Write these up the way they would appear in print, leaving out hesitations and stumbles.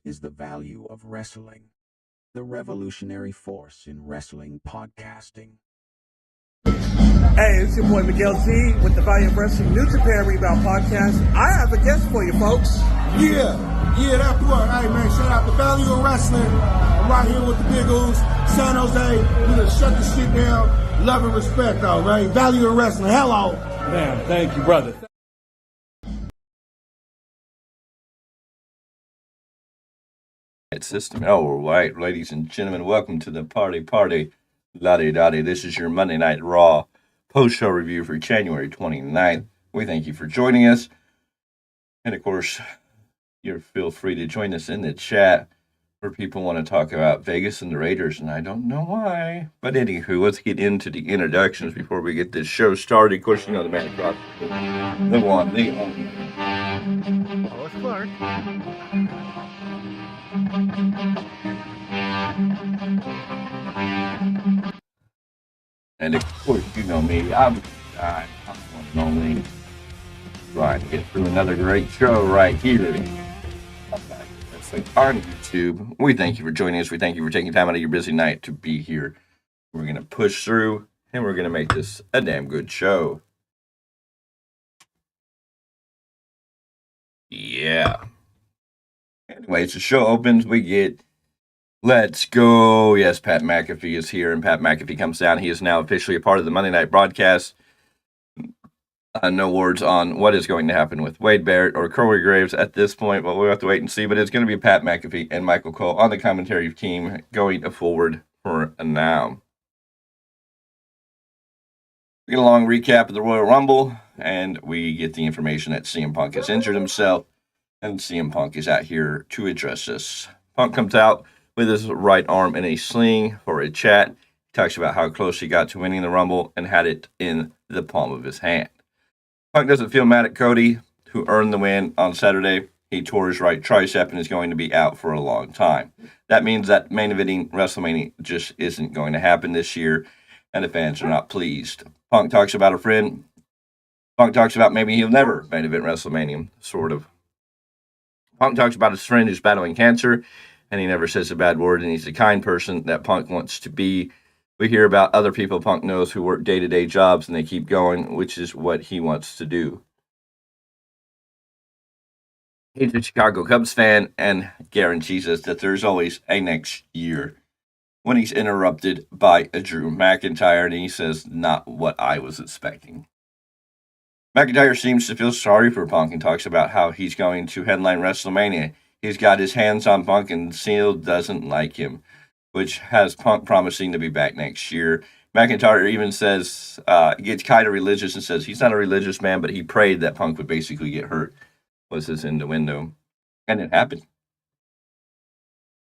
is the value of wrestling, the revolutionary force in wrestling podcasting. Hey, it's your boy Miguel G with the Value of Wrestling New Japan Rebound Podcast. I have a guest for you, folks. Yeah, that's what. Hey, man, shout out to Value of Wrestling. I'm right here with the Big Oos, San Jose. We're going to shut this shit down. Love and respect, all right? Value of Wrestling. Hello. Man, thank you, brother. System. All right, ladies and gentlemen, welcome to the party. La-di-da-di. This is your Monday Night Raw post-show review for January 29th. We thank you for joining us. And, of course, you feel free to join us in the chat where people want to talk about Vegas and the Raiders, and I don't know why. But anywho, let's get into the introductions before we get this show started. Of course, you know the man across the one, the only. Paulus Clarke. And of course, you know me, I'm one and only trying to get through another great show right here on YouTube. We thank you for joining us. We thank you for taking time out of your busy night to be here. We're going to push through, and we're going to make this a damn good show. Yeah. Anyways, the show opens. We get Let's Go. Yes, Pat McAfee is here, and Pat McAfee comes down. He is now officially a part of the Monday Night broadcast. No words on what is going to happen with Wade Barrett or Corey Graves at this point, but we'll have to wait and see. But it's going to be Pat McAfee and Michael Cole on the commentary team going forward for now. We get a long recap of the Royal Rumble, and we get the information that CM Punk has injured himself, and CM Punk is out here to address this. Punk comes out with his right arm in a sling for a chat. He talks about how close he got to winning the Rumble and had it in the palm of his hand. Punk doesn't feel mad at Cody, who earned the win on Saturday. He tore his right tricep and is going to be out for a long time. That means that main eventing WrestleMania just isn't going to happen this year, and the fans are not pleased. Punk talks about a friend. Punk talks about maybe he'll never main event WrestleMania, sort of. Punk talks about his friend who's battling cancer, and he never says a bad word, and he's the kind person that Punk wants to be. We hear about other people Punk knows who work day-to-day jobs, and they keep going, which is what he wants to do. He's a Chicago Cubs fan and guarantees us that there's always a next year. When he's interrupted by a Drew McIntyre, and he says, not what I was expecting. McIntyre seems to feel sorry for Punk and talks about how he's going to headline WrestleMania. He's got his hands on Punk, and Seal doesn't like him, which has Punk promising to be back next year. McIntyre even says, gets kind of religious and says he's not a religious man, but he prayed that Punk would basically get hurt, was his innuendo. And it happened.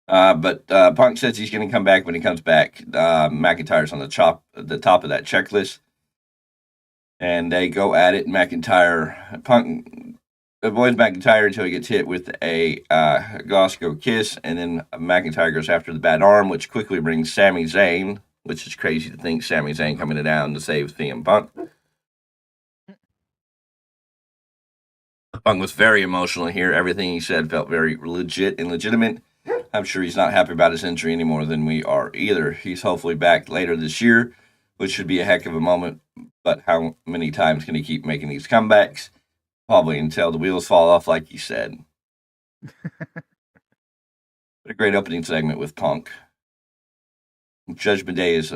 But Punk says he's going to come back when he comes back. McIntyre's on the top of that checklist. And they go at it. Punk avoids McIntyre until he gets hit with a Glasgow kiss, and then McIntyre goes after the bad arm, which quickly brings Sami Zayn, which is crazy to think Sami Zayn coming down to save CM Punk. Punk was very emotional here. Everything he said felt very legit and legitimate. I'm sure he's not happy about his injury any more than we are either. He's hopefully back later this year, which should be a heck of a moment, but how many times can he keep making these comebacks? Probably until the wheels fall off, like he said. What a great opening segment with Punk. Judgment Day is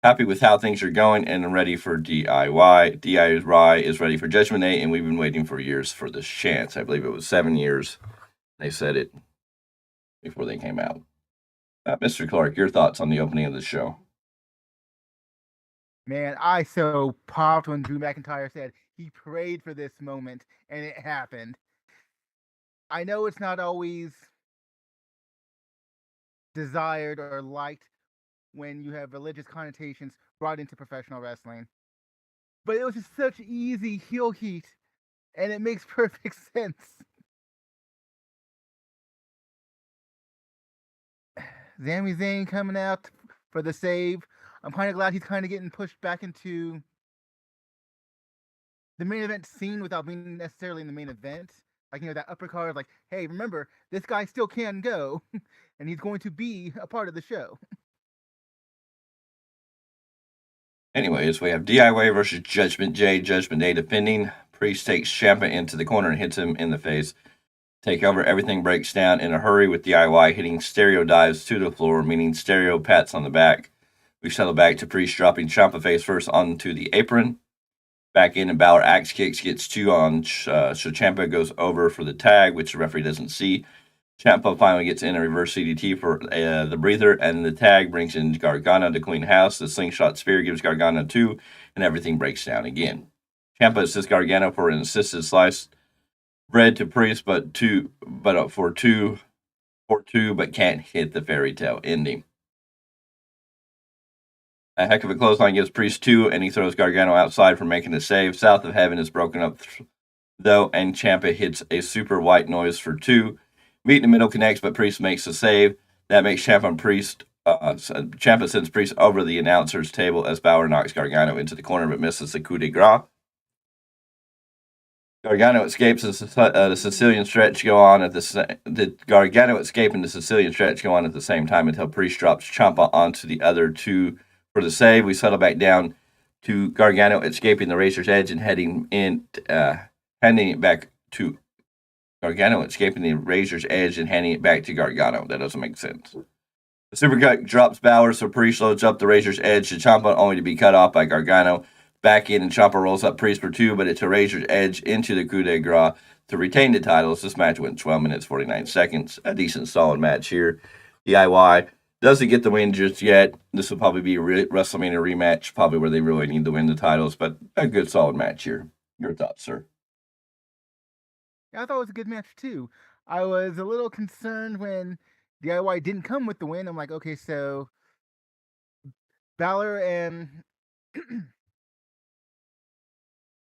happy with how things are going and ready for DIY. DIY is ready for Judgment Day, and we've been waiting for years for this chance. I believe it was 7 years. They said it before they came out. Mr. Clarke, your thoughts on the opening of the show? Man, I so popped when Drew McIntyre said he prayed for this moment, and it happened. I know it's not always desired or liked when you have religious connotations brought into professional wrestling, but it was just such easy heel heat, and it makes perfect sense. Sami Zayn coming out for the save. I'm kind of glad he's kind of getting pushed back into the main event scene without being necessarily in the main event. Like, that uppercut is like, hey, remember, this guy still can go, and he's going to be a part of the show. Anyways, we have DIY versus Judgment Day. Judgment Day defending. Priest takes Ciampa into the corner and hits him in the face. Take over. Everything breaks down in a hurry with DIY hitting stereo dives to the floor, meaning stereo pats on the back. We settle back to Priest dropping Ciampa face first onto the apron. Back in, and Balor axe kicks, gets 2 on, so Ciampa goes over for the tag, which the referee doesn't see. Ciampa finally gets in a reverse CDT for the breather, and the tag brings in Gargano to clean house. The slingshot spear gives Gargano 2, and everything breaks down again. Ciampa assists Gargano for an assisted slice bread to Priest, but can't hit the fairy tale ending. A heck of a clothesline gives Priest 2, and he throws Gargano outside for making the save. South of Heaven is broken up, though, and Ciampa hits a super white noise for 2. Meet in the middle connects, but Priest makes the save. That makes Ciampa sends Priest over the announcer's table as Balor knocks Gargano into the corner, but misses the coup de grace. Gargano escapes as the Sicilian stretch go on at the Gargano escape and the Sicilian stretch go on at the same time until Priest drops Ciampa onto the other 2 for the save. We settle back down to Gargano escaping the Razor's Edge and handing it back to Gargano escaping the Razor's Edge and handing it back to Gargano. That doesn't make sense. The supercut drops Balor, so Priest loads up the Razor's Edge to Ciampa, only to be cut off by Gargano. Back in, and Ciampa rolls up Priest for 2, but it's a Razor's Edge into the coup de grace to retain the titles. This match went 12 minutes, 49 seconds. A decent, solid match here. DIY doesn't get the win just yet. This will probably be a WrestleMania rematch, probably where they really need to win the titles, but a good, solid match here. Your thoughts, sir? Yeah, I thought it was a good match, too. I was a little concerned when DIY didn't come with the win. I'm like, okay, so Balor and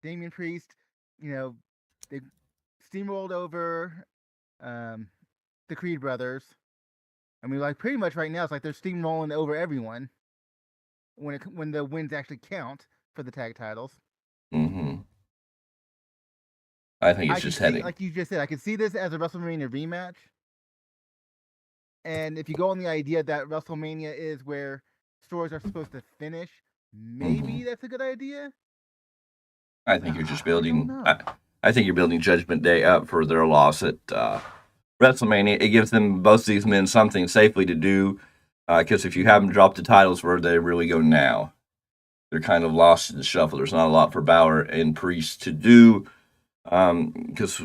Damian Priest, they steamrolled over the Creed brothers. I mean, like, pretty much right now, it's like they're steamrolling over everyone when the wins actually count for the tag titles. Mm-hmm. I think it's just heading. Like you just said, I could see this as a WrestleMania rematch. And if you go on the idea that WrestleMania is where stories are supposed to finish, maybe that's a good idea. I think you're just building. I think you're building Judgment Day up for their loss at WrestleMania. It gives them, both these men, something safely to do. Because if you have them drop the titles, where they really go now? They're kind of lost in the shuffle. There's not a lot for Balor and Priest to do. Because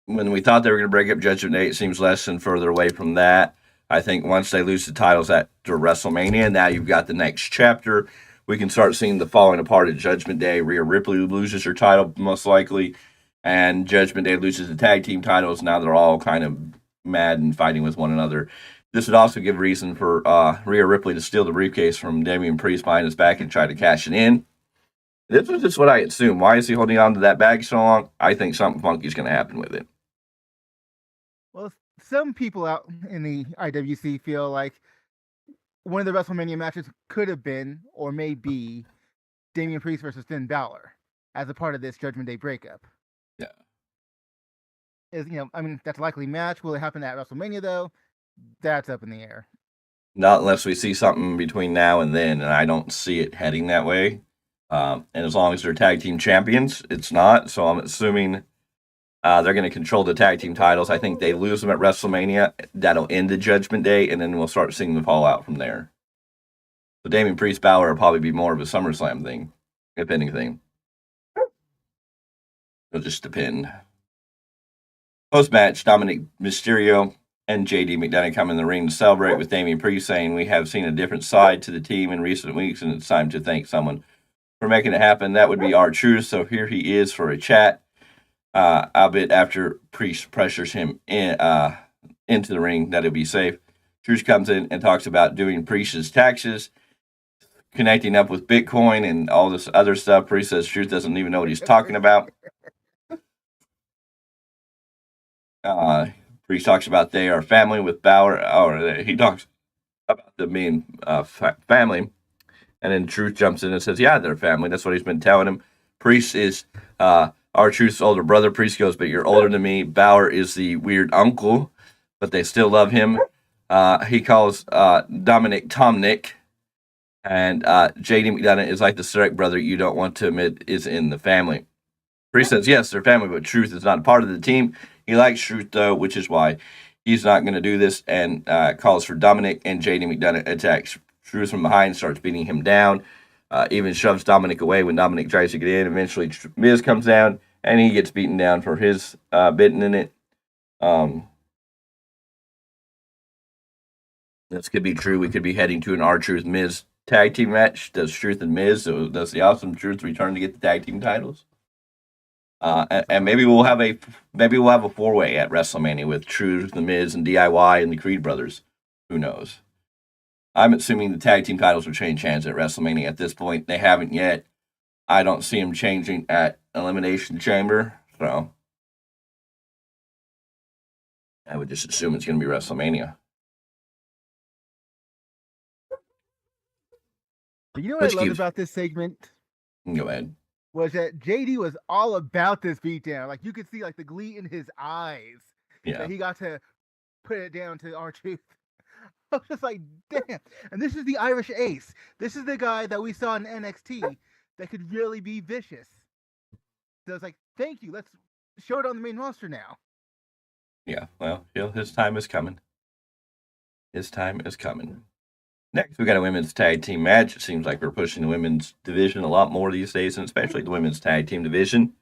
when we thought they were going to break up Judgment Day, it seems less and further away from that. I think once they lose the titles after WrestleMania, now you've got the next chapter. We can start seeing the falling apart at Judgment Day. Rhea Ripley loses her title, most likely, and Judgment Day loses the tag team titles. Now they're all kind of mad and fighting with one another. This would also give reason for Rhea Ripley to steal the briefcase from Damian Priest behind his back and try to cash it in. This was just what I assumed. Why is he holding on to that bag so long? I think something funky is going to happen with it. Well, some people out in the IWC feel like one of the WrestleMania matches could have been, or may be, Damian Priest versus Finn Balor as a part of this Judgment Day breakup. Yeah. That's a likely match. Will it happen at WrestleMania, though? That's up in the air. Not unless we see something between now and then, and I don't see it heading that way. And as long as they're tag team champions, it's not. So I'm assuming they're going to control the tag team titles. I think they lose them at WrestleMania. That'll end the Judgment Day, and then we'll start seeing the fallout from there. So Damian Priest Balor will probably be more of a SummerSlam thing, if anything. It'll just depend. Post-match, Dominic Mysterio and JD McDonough come in the ring to celebrate with Damian Priest, saying, "We have seen a different side to the team in recent weeks, and it's time to thank someone for making it happen." That would be R-Truth, so here he is for a chat. Albeit after Priest pressures him into the ring that he'll be safe. Truth comes in and talks about doing Priest's taxes, connecting up with Bitcoin and all this other stuff. Priest says Truth doesn't even know what he's talking about. Priest talks about they are family with Balor, or he talks about them being family. And then Truth jumps in and says, yeah, they're family. That's what he's been telling him. Priest is R-Truth's older brother. Priest goes, but you're older than me. Bauer is the weird uncle, but they still love him. He calls Dominic Tom Nick. And J.D. McDonough is like the Stark brother you don't want to admit is in the family. Priest says, yes, they're family, but Truth is not a part of the team. He likes Truth, though, which is why he's not going to do this, and calls for Dominic, and J.D. McDonough attacks Truth from behind, starts beating him down, even shoves Dominic away when Dominic tries to get in. Eventually, Miz comes down, and he gets beaten down for his bitten in it. This could be true. We could be heading to an R-Truth Miz tag team match. Does Truth and Miz, so does the Awesome Truth return to get the tag team titles? And maybe we'll have a 4-way at WrestleMania with Truth, the Miz, and DIY and the Creed brothers. Who knows? I'm assuming the tag team titles will change hands at WrestleMania. At this point, they haven't yet. I don't see them changing at Elimination Chamber, so I would just assume it's going to be WrestleMania. But you know what I loved about this segment? Go ahead. Was that JD was all about this beatdown. Like, you could see, like, the glee in his eyes. Yeah. That he got to put it down to R-Truth. I was just like, damn. And this is the Irish Ace. This is the guy that we saw in NXT that could really be vicious. So it's like, thank you. Let's show it on the main roster now. Yeah, well, his time is coming. His time is coming. Next, we got a women's tag team match. It seems like we're pushing the women's division a lot more these days, and especially the women's tag team division.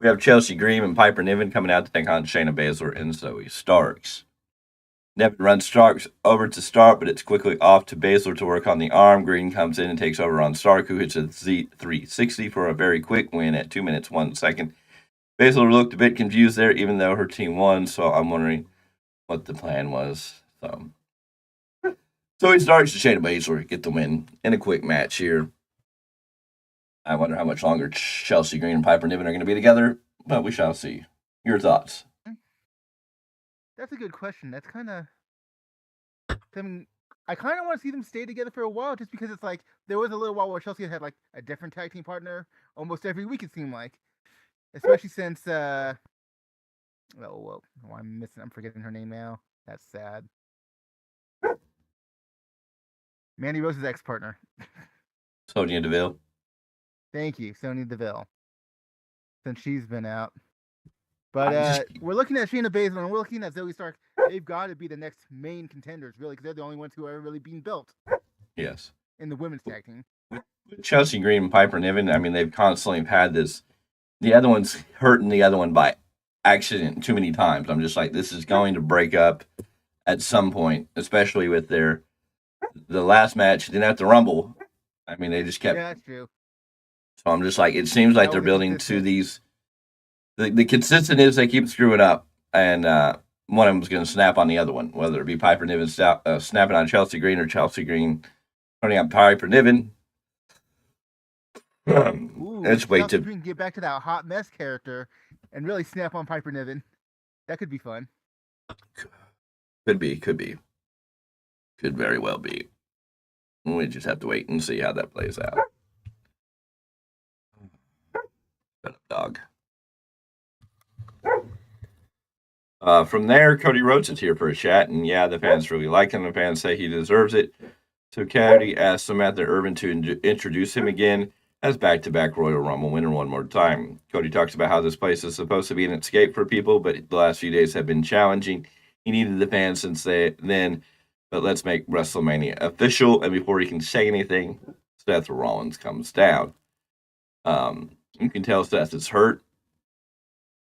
We have Chelsea Green and Piper Niven coming out to take on Shayna Baszler and Zoe Starks. Niven runs Starks over to start, but it's quickly off to Baszler to work on the arm. Green comes in and takes over on Stark, who hits a Z360 for a very quick win at 2 minutes, 1 second. Baszler looked a bit confused there, even though her team won, so I'm wondering what the plan was. So he starts to Shayna Baszler get the win in a quick match here. I wonder how much longer Chelsea Green and Piper Niven are going to be together, but we shall see. Your thoughts? That's a good question. That's kind of... I mean, I kind of want to see them stay together for a while, just because it's like, there was a little while where Chelsea had like a different tag team partner almost every week, it seemed like. Especially since, I'm forgetting her name now. That's sad. Mandy Rose's ex-partner. Sonya Deville. Thank you, Sonya Deville. Since she's been out. But we're looking at Shayna Baszler and we're looking at Zoe Stark. They've got to be the next main contenders, really, because they're the only ones who are really being built. Yes. In the women's tag team. With Chelsea Green and Piper Niven, I mean, they've constantly had this. The other one's hurting the other one by accident too many times. I'm just like, this is going to break up at some point, especially with the last match, then at the Rumble. I mean, they just kept. Yeah, that's true. So I'm just like, it seems like they're building to these. The consistent is they keep screwing up, and one of them is going to snap on the other one, whether it be Piper Niven snapping on Chelsea Green or Chelsea Green turning on Piper Niven. Let's wait to get back to that hot mess character and really snap on Piper Niven. That could be fun. Could be. Could very well be. We just have to wait and see how that plays out. Shut up, dog. From there, Cody Rhodes is here for a chat, and yeah, the fans really like him. The fans say he deserves it. So Cody asks Samantha Irvin to introduce him again as back-to-back Royal Rumble winner one more time. Cody talks about how this place is supposed to be an escape for people, but the last few days have been challenging. He needed the fans since then, but let's make WrestleMania official. And before he can say anything, Seth Rollins comes down. You can tell Seth is hurt.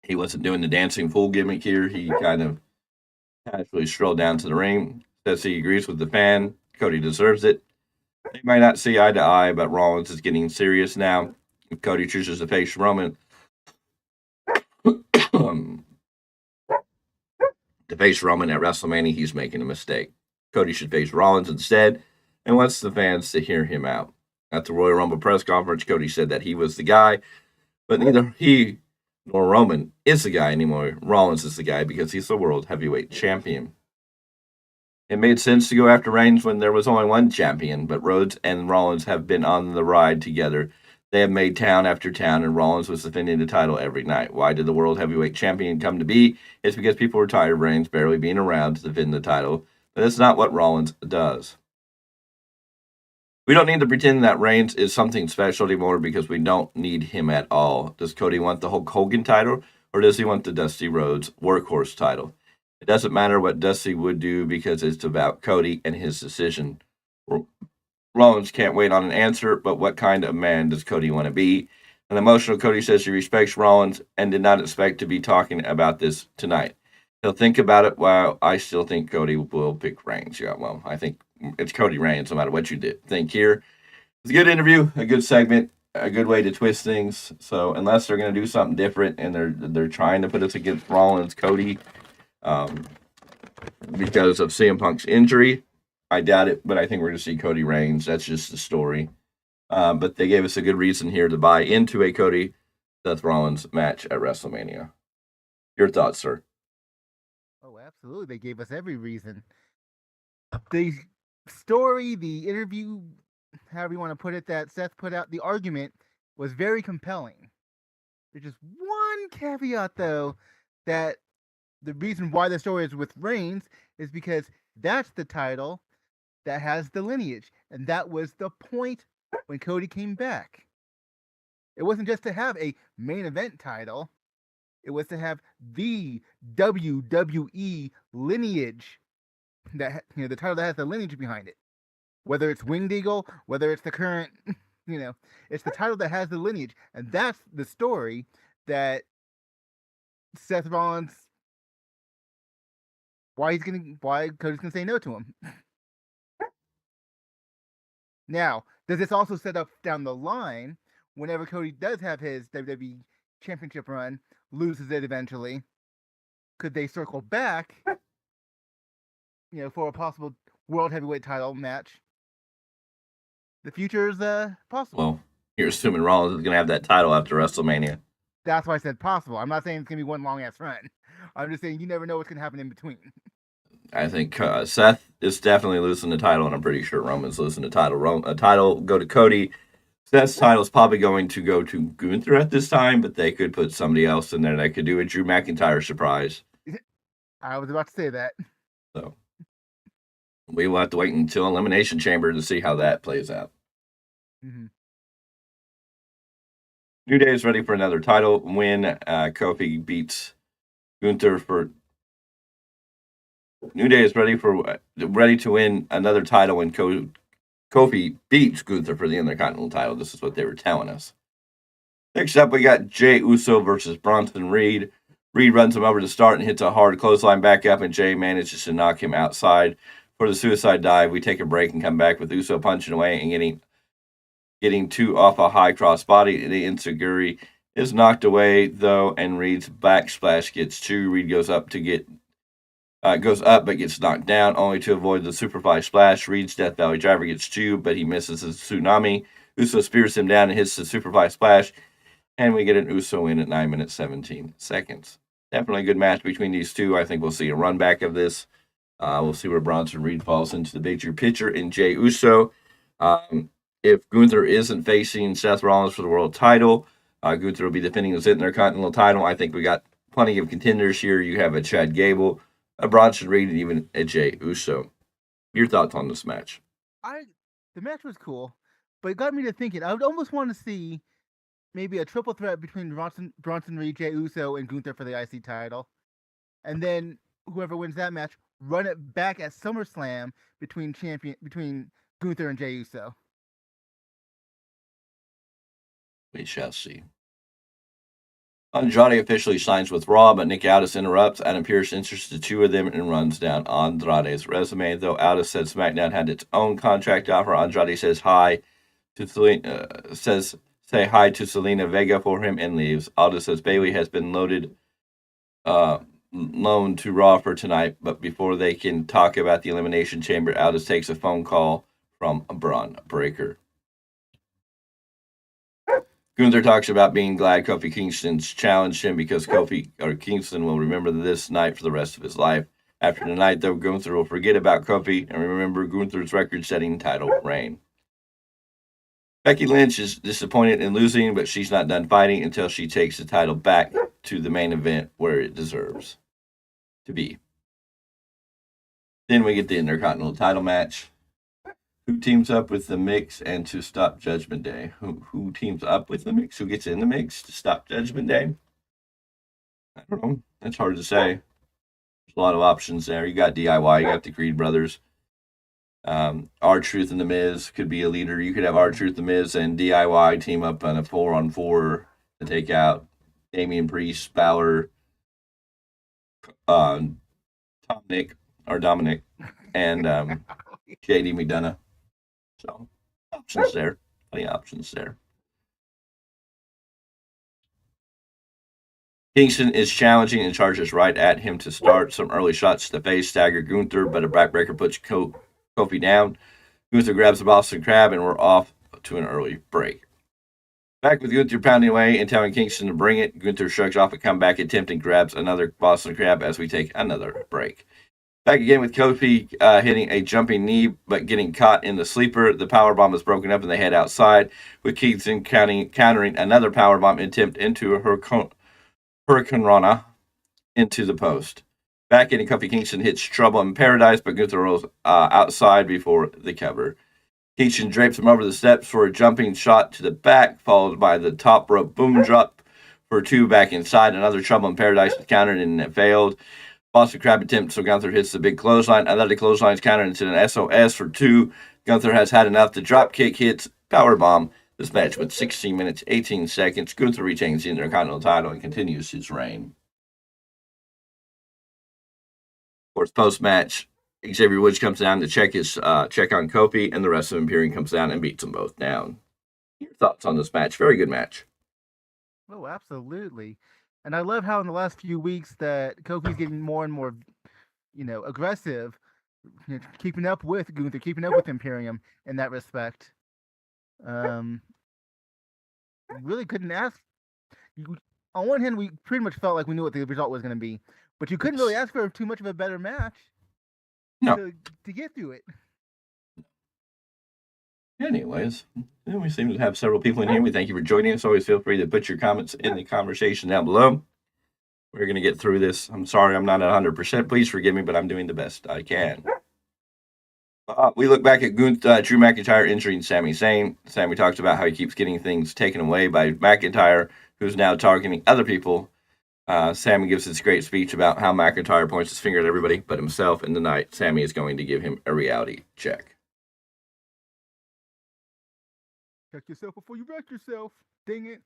He wasn't doing the dancing fool gimmick here. He kind of casually strolled down to the ring. Says he agrees with the fan. Cody deserves it. They might not see eye to eye, but Rollins is getting serious now. If Cody chooses to face Roman, to face Roman at WrestleMania, he's making a mistake. Cody should face Rollins instead, and wants the fans to hear him out. At the Royal Rumble press conference, Cody said that he was the guy, but neither he nor Roman is the guy anymore. Rollins is the guy because he's the World Heavyweight Champion. It made sense to go after Reigns when there was only one champion, but Rhodes and Rollins have been on the ride together They have made town after town, and Rollins was defending the title every night. Why did the World Heavyweight Champion come to be? It's because people were tired of Reigns barely being around to defend the title, but that's not what Rollins does. We don't need to pretend that Reigns is something special anymore because we don't need him at all. Does Cody want the Hulk Hogan title, or does he want the Dusty Rhodes Workhorse title? It doesn't matter what Dusty would do because it's about Cody and his decision. Rollins can't wait on an answer, but what kind of man does Cody want to be? An emotional Cody says he respects Rollins and did not expect to be talking about this tonight. He'll think about it, while I still think Cody will pick Reigns. Yeah, well, I think it's Cody Reigns no matter what you think here. It's a good interview, a good segment, a good way to twist things. So unless they're going to do something different and they're trying to put us against Rollins, Cody, because of CM Punk's injury, I doubt it, but I think we're going to see Cody Reigns. That's just the story. But they gave us a good reason here to buy into a Cody Seth Rollins match at WrestleMania. Your thoughts, sir? Oh, absolutely. They gave us every reason. The story, the interview, however you want to put it, that Seth put out, the argument was very compelling. There's just one caveat, though, that the reason why the story is with Reigns is because that's the title that has the lineage. And that was the point when Cody came back. It wasn't just to have a main event title. It was to have the WWE lineage, that the title that has the lineage behind it. Whether it's Winged Eagle, whether it's the current, it's the title that has the lineage, and that's the story that Seth Rollins. Why Cody's gonna say no to him? Now, does this also set up down the line whenever Cody does have his WWE Championship run? Loses it eventually, could they circle back, for a possible World Heavyweight title match? The future is possible. Well, you're assuming Rollins is going to have that title after WrestleMania. That's why I said possible. I'm not saying it's going to be one long-ass run. I'm just saying you never know what's going to happen in between. I think Seth is definitely losing the title, and I'm pretty sure Roman's losing the title. A title go to Cody. Seth's title is probably going to go to Gunther at this time, but they could put somebody else in there that could do a Drew McIntyre surprise. I was about to say that. So we will have to wait until Elimination Chamber to see how that plays out. Mm-hmm. New Day is ready for another title win. Kofi beats Gunther for. New Day is ready to win another title when Kofi beats Gunther for the Intercontinental title. This is what they were telling us. Next up, we got Jey Uso versus Bronson Reed. Reed runs him over to start and hits a hard clothesline back up, and Jey manages to knock him outside for the suicide dive. We take a break and come back with Uso punching away and getting two off a high cross body. The enziguri is knocked away, though, and Reed's backsplash gets two. Reed goes up but gets knocked down, only to avoid the Superfly Splash. Reed's Death Valley Driver gets two, but he misses his Tsunami. Uso spears him down and hits the Superfly Splash, and we get an Uso win at 9 minutes 17 seconds. Definitely a good match between these two. I think we'll see a run back of this. We'll see where Bronson Reed falls into the bigger picture in Jey Uso. If Gunther isn't facing Seth Rollins for the world title, Gunther will be defending his Intercontinental title. I think we got plenty of contenders here. You have a Chad Gable, a Bronson Reed, and even a Jey Uso. Your thoughts on this match? The match was cool, but it got me to thinking. I would almost want to see maybe a triple threat between Bronson Reed, Jey Uso, and Gunther for the IC title, and then whoever wins that match run it back at SummerSlam between Gunther and Jey Uso. We shall see. Andrade officially signs with Raw, but Nick Aldis interrupts. Adam Pearce introduces the two of them and runs down Andrade's resume. Though Aldis said SmackDown had its own contract offer, Andrade says hi to say hi to Selena Vega for him and leaves. Aldis says Bayley has been loaned to Raw for tonight, but before they can talk about the Elimination Chamber, Aldis takes a phone call from Braun Breaker. Gunther talks about being glad Kofi Kingston's challenged him because Kingston will remember this night for the rest of his life. After tonight, though, Gunther will forget about Kofi and remember Gunther's record-setting title reign. Becky Lynch is disappointed in losing, but she's not done fighting until she takes the title back to the main event where it deserves to be. Then we get the Intercontinental title match. Who teams up with the Mix and to stop Judgment Day? Who teams up with the Mix? Who gets in the Mix to stop Judgment Day? I don't know. That's hard to say. There's a lot of options there. You got DIY, you got the Creed brothers. R-Truth and The Miz could be a leader. You could have R-Truth, The Miz, and DIY team up on a 4-on-4 to take out Damian Priest, Balor, Dominic, and JD McDonough. So, options there. Plenty of options there. Kingston is challenging and charges right at him to start. Some early shots to the face stagger Gunther, but a backbreaker puts Kofi down. Gunther grabs the Boston Crab, and we're off to an early break. Back with Gunther pounding away and telling Kingston to bring it. Gunther shrugs off a comeback attempt and grabs another Boston Crab as we take another break. Back again with Kofi hitting a jumping knee, but getting caught in the sleeper. The powerbomb is broken up and they head outside, with Kingston countering another powerbomb attempt into Hurricane Rana into the post. Back in, Kofi Kingston hits Trouble in Paradise, but Gunther rolls outside before the cover. Kingston drapes him over the steps for a jumping shot to the back, followed by the top rope boom drop for 2 back inside. Another Trouble in Paradise is countered and it failed. Boston Crab attempt, so Gunther hits the big clothesline. Another clothesline is countered into an SOS for 2. Gunther has had enough. The drop kick hits powerbomb. This match with 16 minutes, 18 seconds. Gunther retains the Intercontinental title and continues his reign. Of course, post-match, Xavier Woods comes down to check on Kofi, and the rest of Imperium comes down and beats them both down. Your thoughts on this match? Very good match. Oh, absolutely. And I love how in the last few weeks that Kofi's getting more and more, aggressive, keeping up with Gunther, keeping up with Imperium in that respect. Really couldn't ask. On one hand, we pretty much felt like we knew what the result was going to be, but you couldn't really ask for too much of a better match. No. To get through it. Anyways, we seem to have several people in here. We thank you for joining us. Always feel free to put your comments in the conversation down below. We're going to get through this. I'm sorry I'm not at 100%. Please forgive me, but I'm doing the best I can. We look back at Drew McIntyre injuring Sami Zayn. Sami talks about how he keeps getting things taken away by McIntyre, who's now targeting other people. Sami gives this great speech about how McIntyre points his finger at everybody but himself, and tonight Sami is going to give him a reality check. Check yourself before you wreck yourself. Dang it.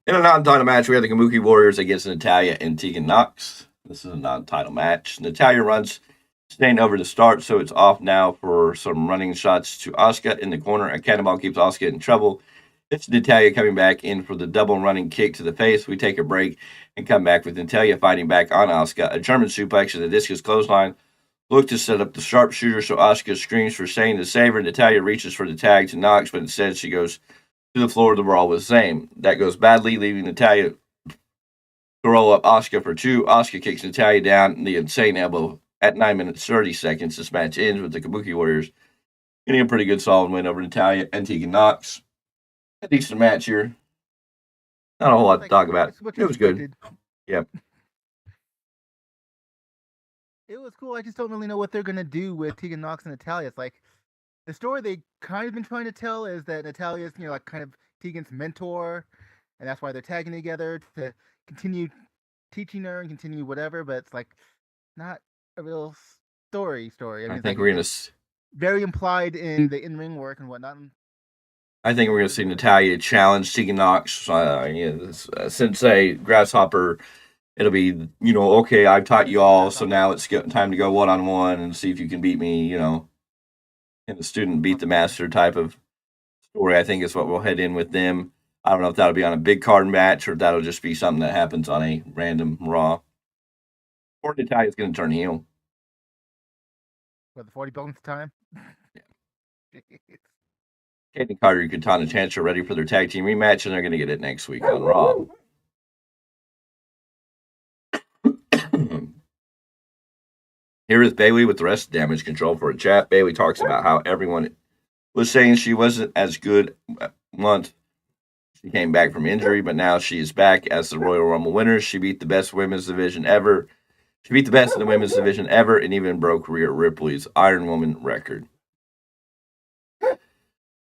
In a non-title match, we have the Kabuki Warriors against Natalya and Tegan Nox. This is a non-title match. Natalya runs staying over to start, so it's off now for some running shots to Asuka in the corner. A cannonball keeps Asuka in trouble. It's Natalya coming back in for the double running kick to the face. We take a break and come back with Natalya fighting back on Asuka. A German suplex and a discus clothesline. Look to set up the sharpshooter, so Asuka screams for Zayn to save her. Natalya reaches for the tag to Nox, but instead she goes to the floor of the brawl with Zayn. That goes badly, leaving Natalya to roll up Asuka for 2. Asuka kicks Natalya down the insane elbow at 9 minutes 30 seconds. This match ends with the Kabuki Warriors getting a pretty good solid win over Natalya and Tegan Nox. A decent match here. Not a whole lot to talk about. It was good. Yep. It was cool. I just don't really know what they're going to do with Tegan Nox and Natalya. It's like the story they kind of been trying to tell is that Natalya's, like kind of Tegan's mentor, and that's why they're tagging together to continue teaching her and continue whatever, but it's like not a real story. I think we're going to very implied in the in-ring work and whatnot. I think we're going to see Natalya challenge Tegan Nox, Sensei Grasshopper. It'll be, okay, I've taught you all, so now it's time to go one-on-one and see if you can beat me, and the student beat the master type of story, I think is what we'll head in with them. I don't know if that'll be on a big card match or if that'll just be something that happens on a random Raw. Or Natalya's going to turn heel. For the 40 bonus time? Yeah. Kate and Carter and Katana Chance are ready for their tag team rematch, and they're going to get it next week on Raw. Here is Bayley with the rest of Damage Control for a chat. Bayley talks about how everyone was saying she wasn't as good once she came back from injury, but now she is back as the Royal Rumble winner. She beat the best women's division ever. She beat the best in the women's division ever and even broke Rhea Ripley's Iron Woman record.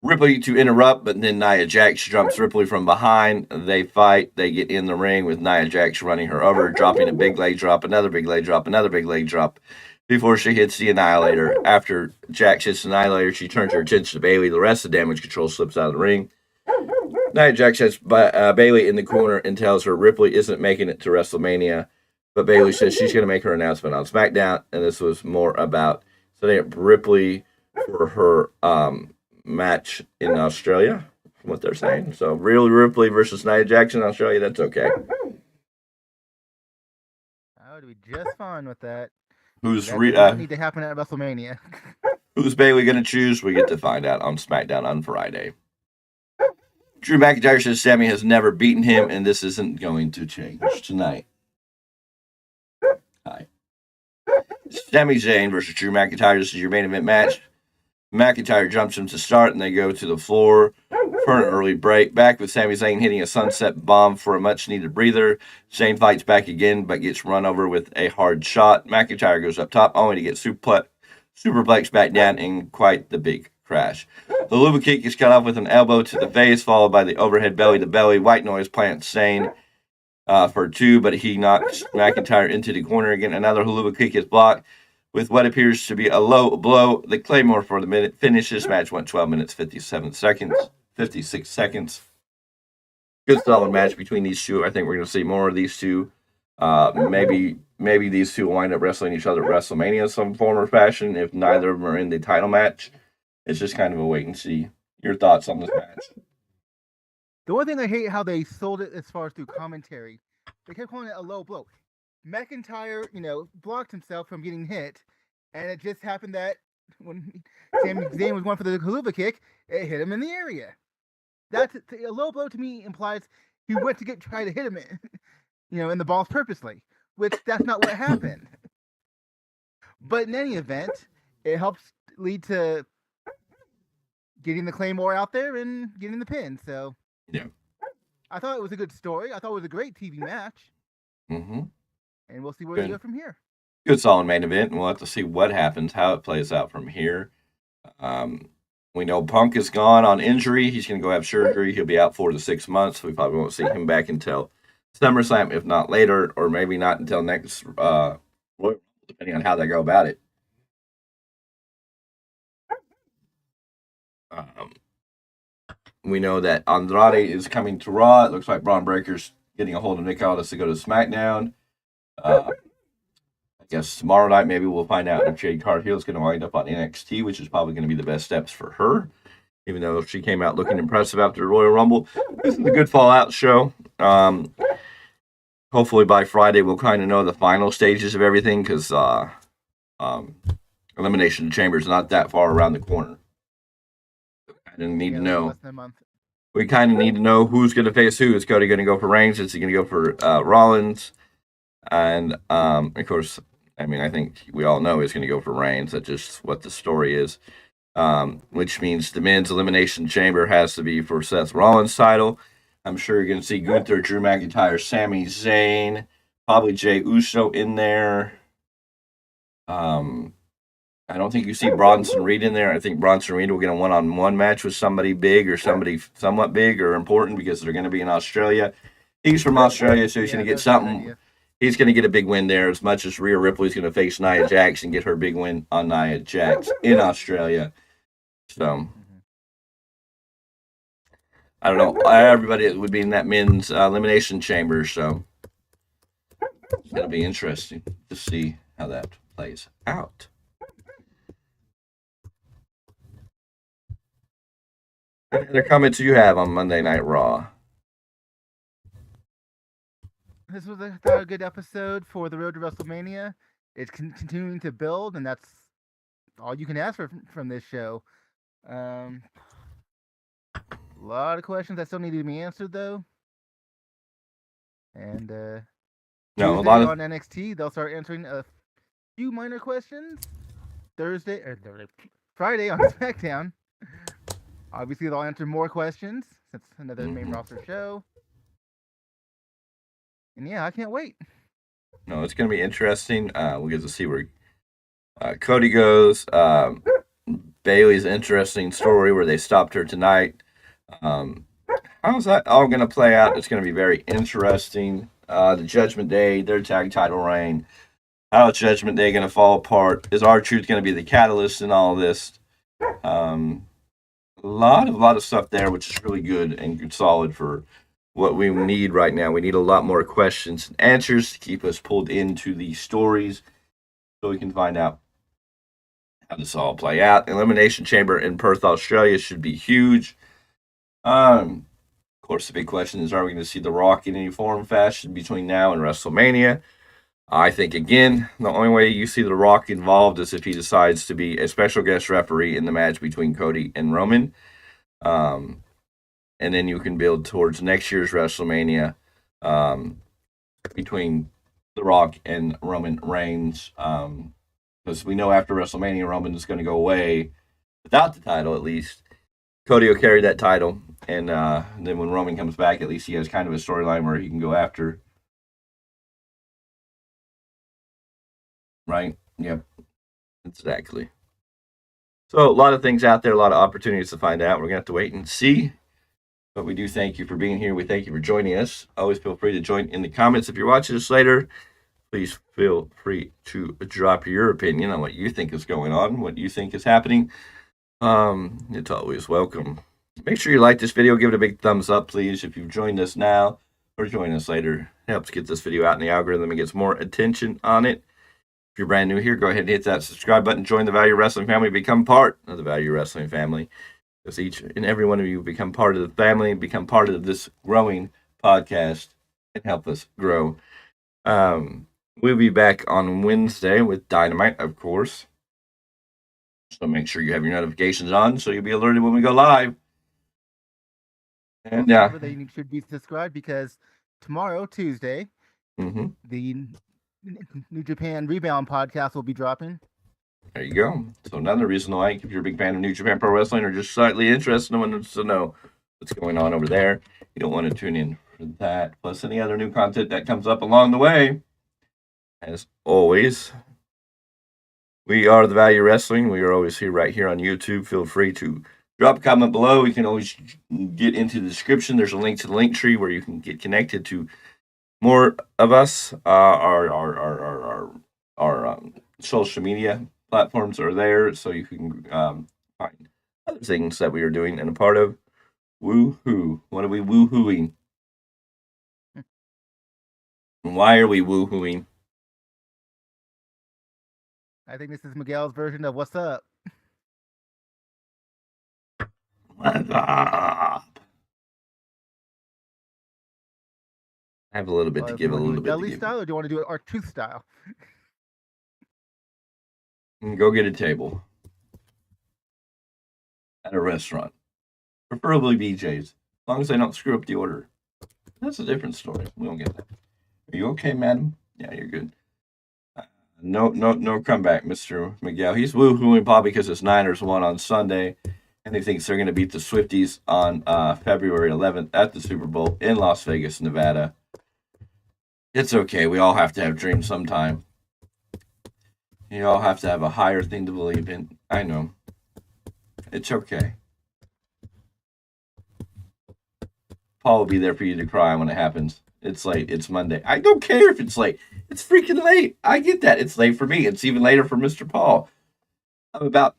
Ripley to interrupt, but then Nia Jax jumps Ripley from behind. They fight. They get in the ring with Nia Jax running her over, dropping a big leg drop, another big leg drop, another big leg drop before she hits the Annihilator. After Jax hits the Annihilator, she turns her attention to Bayley. The rest of the Damage Control slips out of the ring. Nia Jax has Bayley in the corner and tells her Ripley isn't making it to WrestleMania, but Bayley says she's going to make her announcement on SmackDown, and this was more about setting up Ripley for her match in Australia, from what they're saying. So, real Ripley versus Nia Jax in Australia, that's okay. I would be just fine with that. Who's That does not need to happen at WrestleMania. Who's Bayley going to choose? We get to find out on SmackDown on Friday. Drew McIntyre says Sami has never beaten him, and this isn't going to change tonight. Hi. Sami Zayn versus Drew McIntyre. This is your main event match. McIntyre jumps him to start, and they go to the floor for an early break. Back with Sami Zayn hitting a sunset bomb for a much-needed breather. Zayn fights back again, but gets run over with a hard shot. McIntyre goes up top, only to get superplex back down in quite the big crash. The Luva kick is cut off with an elbow to the face, followed by the overhead belly-to-belly. White Noise plants Zayn for two, but he knocks McIntyre into the corner again. Another Haluva kick is blocked with what appears to be a low blow. The Claymore for the minute finish. This match went 12 minutes, 56 seconds. Good solid match between these two. I think we're going to see more of these two. Maybe these two will wind up wrestling each other at WrestleMania in some form or fashion if neither of them are in the title match. It's just kind of a wait and see. Your thoughts on this match? The one thing I hate how they sold it as far as through commentary. They kept calling it a low blow. McIntyre, blocked himself from getting hit, and it just happened that when Sami Zayn was going for the Haluva kick, it hit him in the area. That's a low blow to me implies he went to try to hit him in the balls purposely, which that's not what happened. But in any event, it helps lead to getting the Claymore out there and getting the pin. So yeah, I thought it was a good story. I thought it was a great TV match. Mm-hmm. And we'll see where we go from here. Good solid main event, and we'll have to see what happens, how it plays out from here. We know Punk is gone on injury. He's going to go have surgery. He'll be out 4 to 6 months. We probably won't see him back until SummerSlam, if not later, or maybe not until next Royal Rumble, depending on how they go about it. We know that Andrade is coming to Raw. It looks like Braun Breaker's getting a hold of Nick Aldis to go to SmackDown. I guess tomorrow night maybe we'll find out if Jade Cargill is going to wind up on NXT, which is probably going to be the best steps for her, even though she came out looking impressive after the Royal Rumble. This is a good Fallout show. Hopefully by Friday we'll kind of know the final stages of everything, because Elimination Chamber is not that far around the corner. I didn't need to know. Less than a month. We kind of need to know who's going to face who. Is Cody going to go for Reigns? Is he going to go for Rollins? And, of course, I think we all know he's going to go for Reigns. That's just what the story is. Which means the men's Elimination Chamber has to be for Seth Rollins' title. I'm sure you're going to see Gunther, Drew McIntyre, Sami Zayn, probably Jey Uso in there. I don't think you see Bronson Reed in there. I think Bronson Reed will get a one-on-one match with somebody big or somebody somewhat big or important, because they're going to be in Australia. He's from Australia, so he's going to get something. He's going to get a big win there, as much as Rhea Ripley's going to face Nia Jax and get her big win on Nia Jax in Australia. So, I don't know. Everybody would be in that men's Elimination Chamber, so it's going to be interesting to see how that plays out. What other comments do you have on Monday Night Raw? This was a good episode for the road to WrestleMania. It's continuing to build, and that's all you can ask for from this show. A lot of questions that still need to be answered, though. And a lot on NXT, they'll start answering a few minor questions. Friday on SmackDown, Obviously, they'll answer more questions since it's another main Mhm. roster show. And yeah, I can't wait. No, it's going to be interesting. We'll get to see where Cody goes. Bailey's interesting story where they stopped her tonight. How's that all going to play out? It's going to be very interesting. The Judgment Day, their tag title reign. How is Judgment Day going to fall apart? Is R-Truth going to be the catalyst in all this? A lot of stuff there, which is really good and solid for what we need right now. We need a lot more questions and answers to keep us pulled into these stories so we can find out how this all play out. Elimination Chamber in Perth, Australia should be huge. Of course, the big question is, are we going to see The Rock in any form fashion between now and WrestleMania? I think, again, the only way you see The Rock involved is if he decides to be a special guest referee in the match between Cody and Roman. And then you can build towards next year's WrestleMania between The Rock and Roman Reigns. Because we know after WrestleMania, Roman is going to go away without the title, at least. Cody will carry that title. And then when Roman comes back, at least he has kind of a storyline where he can go after. Right? Yep. Exactly. So a lot of things out there, a lot of opportunities to find out. We're going to have to wait and see. But we do thank you for being here. We thank you for joining us. Always feel free to join in the comments. If you're watching this later, please feel free to drop your opinion on what you think is going on, what you think is happening. It's always welcome. Make sure you like this video. Give it a big thumbs up, please. If you've joined us now or join us later, it helps get this video out in the algorithm and gets more attention on it. If you're brand new here, go ahead and hit that subscribe button. Join the Value Wrestling family. Become part of the Value Wrestling family. Because each and every one of you become part of the family and become part of this growing podcast and help us grow. We'll be back on Wednesday with Dynamite, of course. So make sure you have your notifications on so you'll be alerted when we go live. And Remember that you should be subscribed because tomorrow, Tuesday, the New Japan Rebound podcast will be dropping. There you go. So another reason why, if you're a big fan of New Japan Pro Wrestling or just slightly interested and want to know what's going on over there, you don't want to tune in for that. Plus any other new content that comes up along the way. As always, we are the Value Wrestling. We are always here right here on YouTube. Feel free to drop a comment below. You can always get into the description. There's a link to the link tree where you can get connected to more of us. Our social media platforms are there, so you can find other things that we are doing and a part of. Woohoo! What are we woohooing? Why are we woohooing? I think this is Miguel's version of "What's up." What's up? I have a little bit to give, a little bit to give. Style, or do you want to do it R-Truth style? Go get a table at a restaurant, preferably BJ's, as long as they don't screw up the order. That's a different story. We don't get that. Are you okay, madam? Yeah, you're good. No comeback, Mr. Miguel. He's woohooing probably because his Niners won on Sunday, and he thinks they're going to beat the Swifties on February 11th at the Super Bowl in Las Vegas, Nevada. It's okay. We all have to have dreams sometime. You all have to have a higher thing to believe in. I know. It's okay. Paul will be there for you to cry when it happens. It's late. It's Monday. I don't care if it's late. It's freaking late. I get that. It's late for me. It's even later for Mr. Paul. I'm about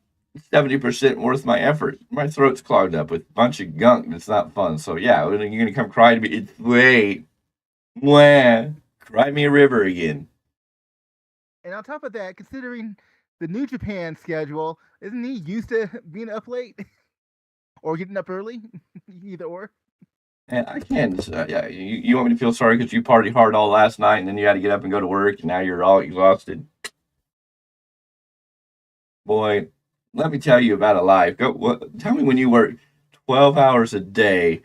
70% worth my effort. My throat's clogged up with a bunch of gunk that's not fun. So, yeah, you're going to come cry to me. It's late. Mwah. Cry me a river again. And on top of that, considering the New Japan schedule, isn't he used to being up late? Or getting up early? Either or. And I can't. Yeah, you want me to feel sorry because you partied hard all last night and then you had to get up and go to work and now you're all exhausted? Boy, let me tell you about a life. Tell me when you work 12 hours a day,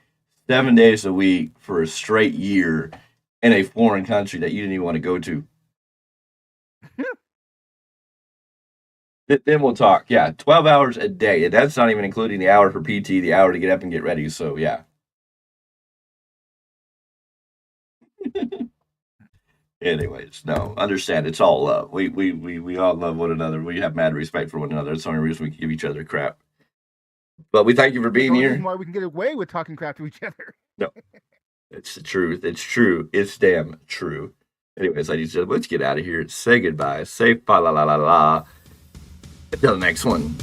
7 days a week for a straight year in a foreign country that you didn't even want to go to. Then we'll talk. Yeah, 12 hours a day. That's not even including the hour for PT, the hour to get up and get ready. So, yeah. Anyways, no, understand. It's all love. We all love one another. We have mad respect for one another. That's the only reason we give each other crap. But we thank you for being here. Why we can get away with talking crap to each other. No, it's the truth. It's true. It's damn true. Anyways, ladies and gentlemen, let's get out of here. Say goodbye. Say fa la la la la. Until the next one.